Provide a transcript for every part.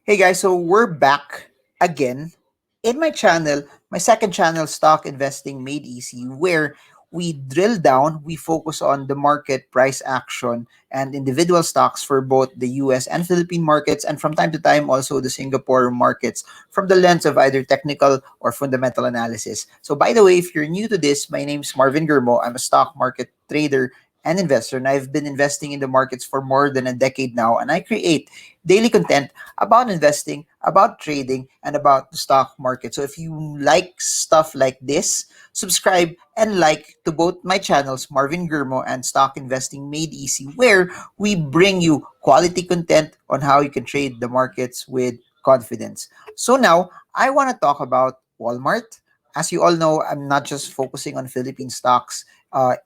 Hey guys, so we're back again in my channel, my second channel, Stock Investing Made Easy, where we drill down, we focus on the market price action and individual stocks for both the US and Philippine markets, and from time to time also the Singapore markets from the lens of either technical or fundamental analysis. So, by the way, if you're new to this, my name's Marvin Germo. I'm a stock market trader and investor, and I've been investing in the markets for more than a decade now, and I create daily content about investing, about trading, and about the stock market. So if you like stuff like this, subscribe and like to both my channels, Marvin Germo and Stock Investing Made Easy, where we bring you quality content on how you can trade the markets with confidence. So now I want to talk about Walmart. As you all know, I'm not just focusing on Philippine stocks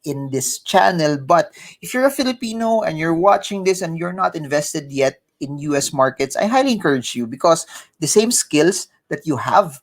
in this channel, but if you're a Filipino and you're watching this and you're not invested yet in US markets, I highly encourage you because the same skills that you have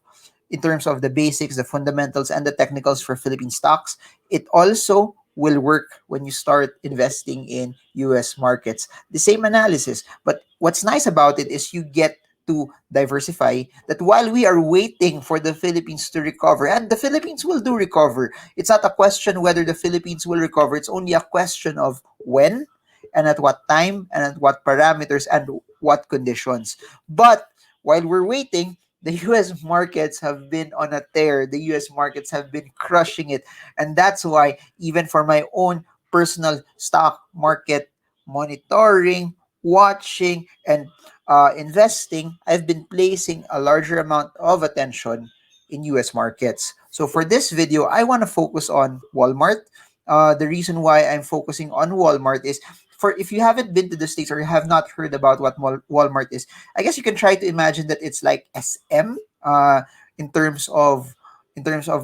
in terms of the basics, the fundamentals, and the technicals for Philippine stocks, it also will work when you start investing in US markets. The same analysis. But what's nice about it is you get to diversify that while we are waiting for the Philippines to recover, and the Philippines will do recover, it's not a question whether the Philippines will recover, it's only a question of when and at what time and at what parameters and what conditions. But while we're waiting, the US markets have been on a tear. The US markets have been crushing it. And that's why, even for my own personal stock market monitoring, watching, and investing, I've been placing a larger amount of attention in US markets. So for this video, I want to focus on Walmart. The reason why I'm focusing on Walmart is for if you haven't been to the States or you have not heard about what Walmart is, I guess you can try to imagine that it's like SM in terms of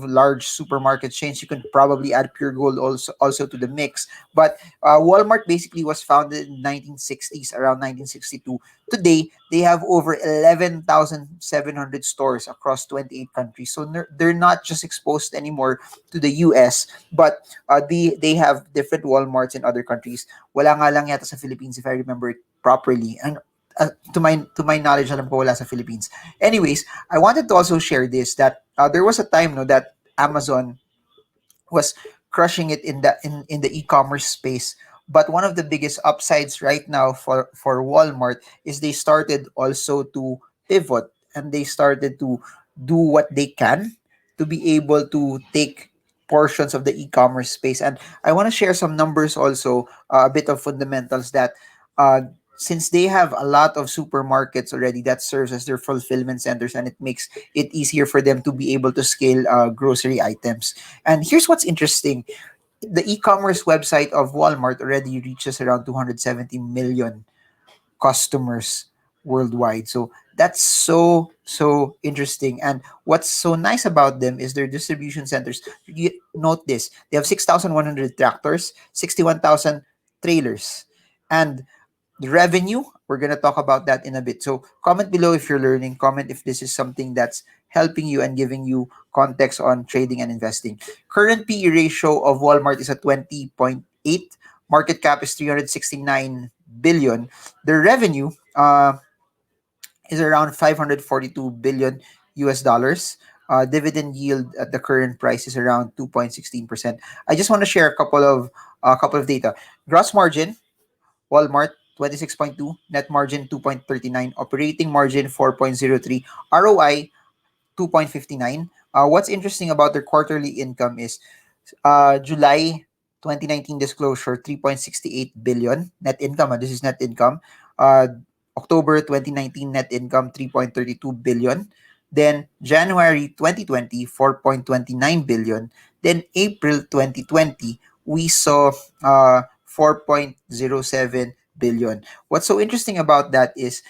large supermarket chains. You can probably add Pure Gold also to the mix. But Walmart basically was founded in 1960s, around 1962. Today, they have over 11,700 stores across 28 countries. So they're not just exposed anymore to the US, but they have different Walmarts in other countries. Wala nga lang yata sa Philippines if I remember it properly. And to my knowledge, alam ko wala sa Philippines. Anyways, I wanted to also share this that there was a time no that Amazon was crushing it in the e-commerce space. But one of the biggest upsides right now for Walmart is they started also to pivot and they started to do what they can to be able to take portions of the e-commerce space. And I want to share some numbers also, a bit of fundamentals that uh, since they have a lot of supermarkets already that serves as their fulfillment centers, and it makes it easier for them to be able to scale grocery items. And here's what's interesting: the e-commerce website of Walmart already reaches around 270 million customers worldwide. So that's so interesting. And what's so nice about them is their distribution centers. You note this: they have 6,100 tractors, 61,000 trailers, and the revenue, we're going to talk about that in a bit. So comment below if you're learning, comment if this is something that's helping you and giving you context on trading and investing. Current PE ratio of Walmart is at 20.8. Market cap is 369 billion. Their revenue is around 542 billion US dollars. Dividend yield at the current price is around 2.16%. I just want to share a couple of data. Gross margin, Walmart 26.2, net margin 2.39, operating margin 4.03, ROI 2.59. What's interesting about their quarterly income is July 2019 disclosure 3.68 billion net income. This is net income. Uh, October 2019 net income 3.32 billion. Then January 2020 4.29 billion. Then April 2020 we saw 4.07 billion. What's so interesting about that is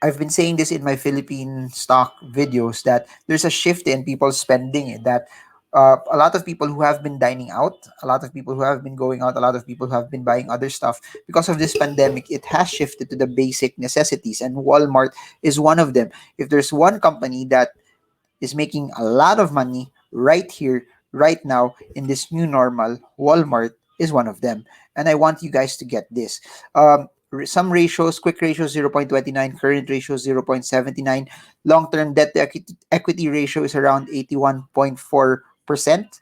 I've been saying this in my Philippine stock videos that there's a shift in people spending it, that a lot of people who have been dining out, a lot of people who have been going out, a lot of people who have been buying other stuff because of this pandemic, it has shifted to the basic necessities, and Walmart is one of them. If there's one company that is making a lot of money right here, right now, in this new normal, Walmart is one of them. And I want you guys to get this. some ratios, quick ratio 0.29, current ratio 0.79, long-term debt to equity ratio is around 81.4%.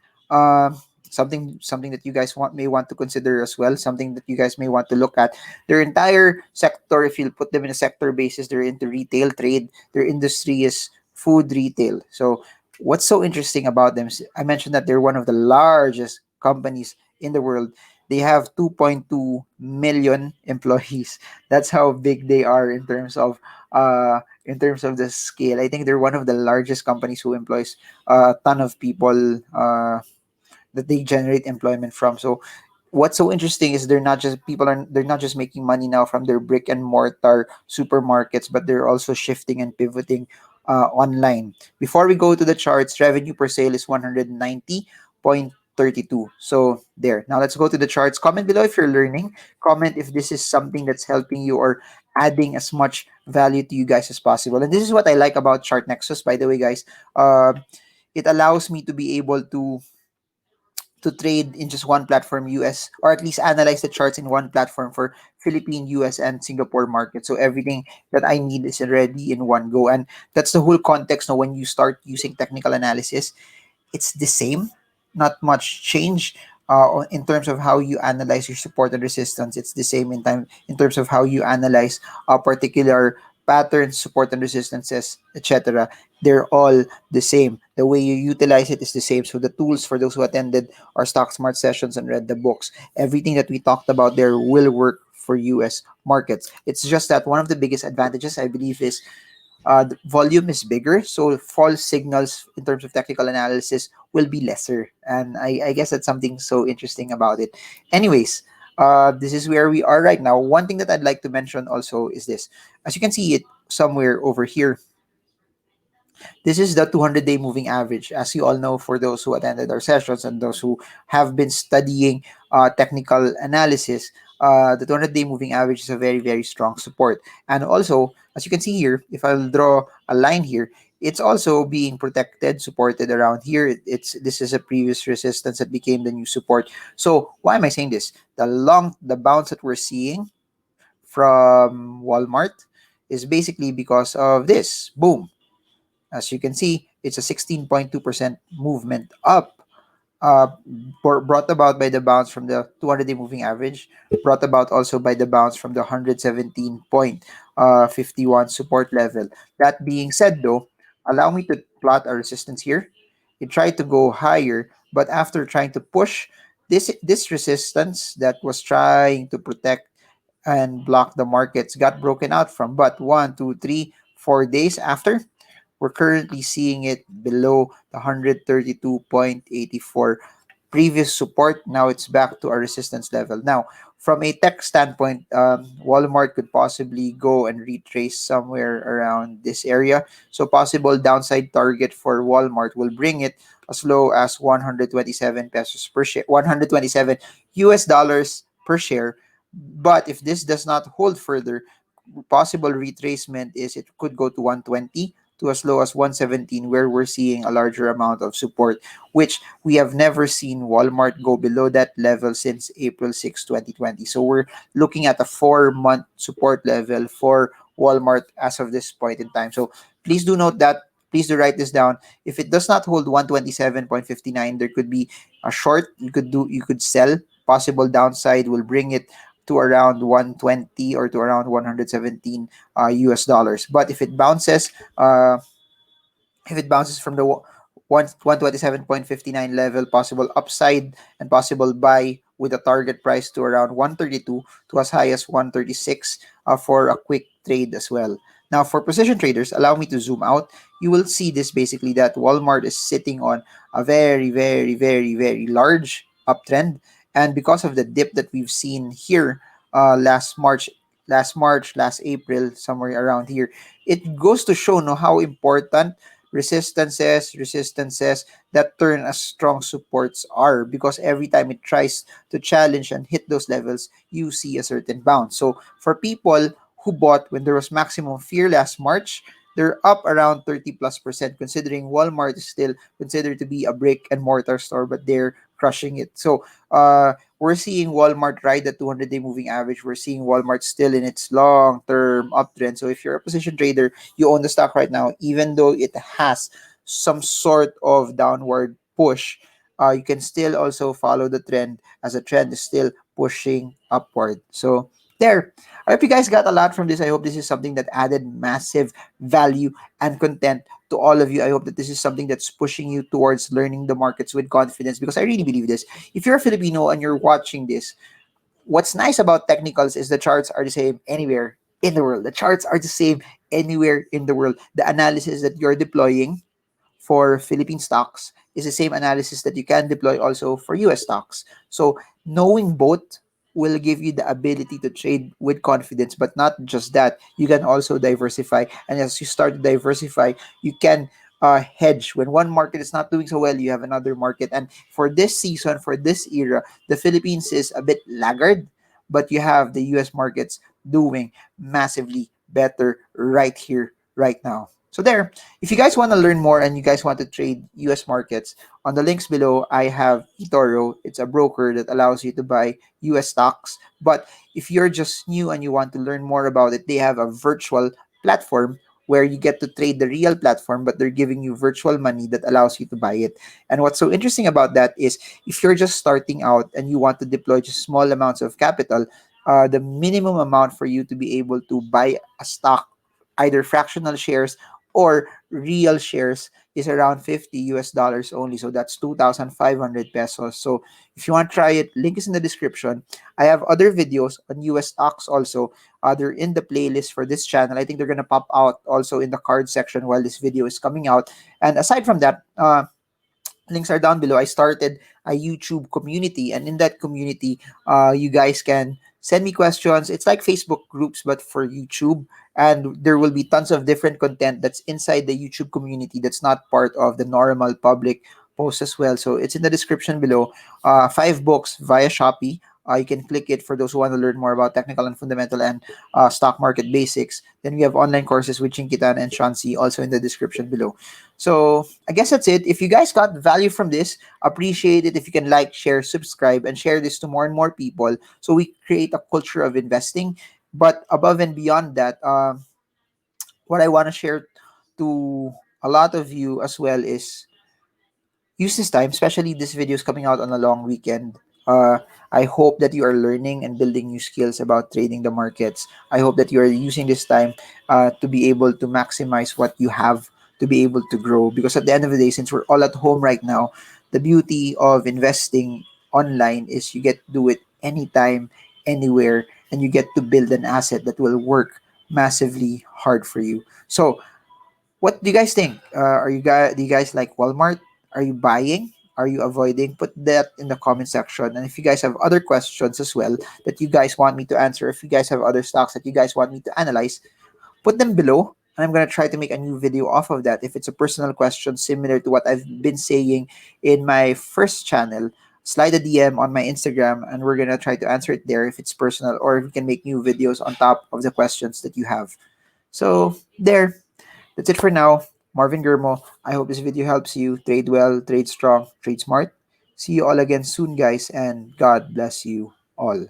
Something that you guys may want to consider as well, something that you guys may want to look at. Their entire sector, if you put them in a sector basis, they're into retail trade. Their industry is food retail. So what's so interesting about them is I mentioned that they're one of the largest companies in the world. They have 2.2 million employees. That's how big they are in terms of the scale. I think they're one of the largest companies who employs a ton of people that they generate employment from. So what's so interesting is they're not just making money now from their brick and mortar supermarkets, but they're also shifting and pivoting online. Before we go to the charts, revenue per sale is 190.32. So there. Now let's go to the charts. Comment below if you're learning. Comment if this is something that's helping you or adding as much value to you guys as possible. And this is what I like about Chart Nexus, by the way, guys. It allows me to be able to trade in just one platform, US, or at least analyze the charts in one platform for Philippine, US, and Singapore market. So everything that I need is already in one go. And that's the whole context now when you start using technical analysis. It's the same, not much change in terms of how you analyze your support and resistance. It's the same in terms of how you analyze a particular patterns, support and resistances, etc. They're all the same. The way you utilize it is the same. So the tools for those who attended our Stock Smart sessions and read the books, everything that we talked about there will work for US markets. It's just that one of the biggest advantages I believe is the volume is bigger, so false signals in terms of technical analysis will be lesser. And I guess that's something so interesting about it. Anyways, this is where we are right now. One thing that I'd like to mention also is this. As you can see it somewhere over here, this is the 200-day moving average. As you all know, for those who attended our sessions and those who have been studying technical analysis, the 200-day moving average is a very, very strong support. And also, as you can see here, if I'll draw a line here, it's also being protected, supported around here. This is a previous resistance that became the new support. So why am I saying this? The bounce that we're seeing from Walmart is basically because of this. Boom. As you can see, it's a 16.2% movement up, uh, brought about by the bounce from the 200-day moving average, brought about also by the bounce from the 117.51 support level. That being said, though, allow me to plot a resistance here. It tried to go higher, but after trying to push this resistance that was trying to protect and block the markets got broken out from. But 1, 2, 3, 4 days after, we're currently seeing it below the 132.84 previous support. Now it's back to a resistance level. Now, from a tech standpoint, Walmart could possibly go and retrace somewhere around this area. So possible downside target for Walmart will bring it as low as 127 pesos per share, 127 US dollars per share. But if this does not hold further, possible retracement is it could go to 120 to as low as 117, where we're seeing a larger amount of support, which we have never seen Walmart go below that level since April 6, 2020. So we're looking at a 4-month support level for Walmart as of this point in time. So please do note that. Please do write this down. If it does not hold 127.59, there could be a short. You could sell. Possible downside will bring it to around 120 or to around 117 US dollars. But if it bounces from the 127.59 level, possible upside and possible buy with a target price to around 132 to as high as 136 for a quick trade as well. Now, for position traders, allow me to zoom out. You will see this basically that Walmart is sitting on a very, very, very, very large uptrend. And because of the dip that we've seen here last April, somewhere around here, it goes to show no how important resistances that turn as strong supports are, because every time it tries to challenge and hit those levels, you see a certain bounce. So for people who bought when there was maximum fear last March, they're up around 30+%, considering Walmart is still considered to be a brick and mortar store, but they're crushing it. So we're seeing Walmart ride the 200-day moving average. We're seeing Walmart still in its long-term uptrend. So if you're a position trader, you own the stock right now, even though it has some sort of downward push, you can still also follow the trend as a trend is still pushing upward. So there. I hope you guys got a lot from this. I hope this is something that added massive value and content to all of you. I hope that this is something that's pushing you towards learning the markets with confidence, because I really believe this. If you're a Filipino and you're watching this, what's nice about technicals is the charts are the same anywhere in the world. The charts are the same anywhere in the world. The analysis that you're deploying for Philippine stocks is the same analysis that you can deploy also for US stocks. So knowing both will give you the ability to trade with confidence, but not just that, you can also diversify. And as you start to diversify, you can hedge. When one market is not doing so well, you have another market. And for this season, for this era, the Philippines is a bit laggard, but you have the US markets doing massively better right here, right now. So there, if you guys want to learn more and you guys want to trade US markets, on the links below, I have eToro. It's a broker that allows you to buy US stocks. But if you're just new and you want to learn more about it, they have a virtual platform where you get to trade the real platform, but they're giving you virtual money that allows you to buy it. And what's so interesting about that is if you're just starting out and you want to deploy just small amounts of capital, the minimum amount for you to be able to buy a stock, either fractional shares or real shares, is around 50 US dollars only. So that's 2,500 pesos. So if you want to try it, link is in the description. I have other videos on US stocks also. They're in the playlist for this channel. I think they're going to pop out also in the card section while this video is coming out. And aside from that, links are down below. I started a YouTube community, and in that community, you guys can send me questions. It's like Facebook groups, but for YouTube. And there will be tons of different content that's inside the YouTube community that's not part of the normal public post as well. So it's in the description below. 5 books via Shopee. You can click it for those who want to learn more about technical and fundamental and stock market basics. Then we have online courses with Chinkee Tan and Sean Si also in the description below. So I guess that's it. If you guys got value from this, appreciate it if you can like, share, subscribe, and share this to more and more people so we create a culture of investing. But above and beyond that, what I want to share to a lot of you as well is use this time, especially this video is coming out on a long weekend. I hope that you are learning and building new skills about trading the markets. I hope that you are using this time to be able to maximize what you have to be able to grow. Because at the end of the day, since we're all at home right now, the beauty of investing online is you get to do it anytime, anywhere, and you get to build an asset that will work massively hard for you. So what do you guys think? Are you guys Do you guys like Walmart? Are you buying? Are you avoiding? Put that in the comment section. And if you guys have other questions as well that you guys want me to answer, if you guys have other stocks that you guys want me to analyze, put them below. And I'm gonna try to make a new video off of that. If it's a personal question similar to what I've been saying in my first channel, slide a DM on my Instagram and we're gonna try to answer it there if it's personal, or if we can make new videos on top of the questions that you have. So there. That's it for now. Marvin Germo. I hope this video helps you trade well, trade strong, trade smart. See you all again soon, guys, and God bless you all.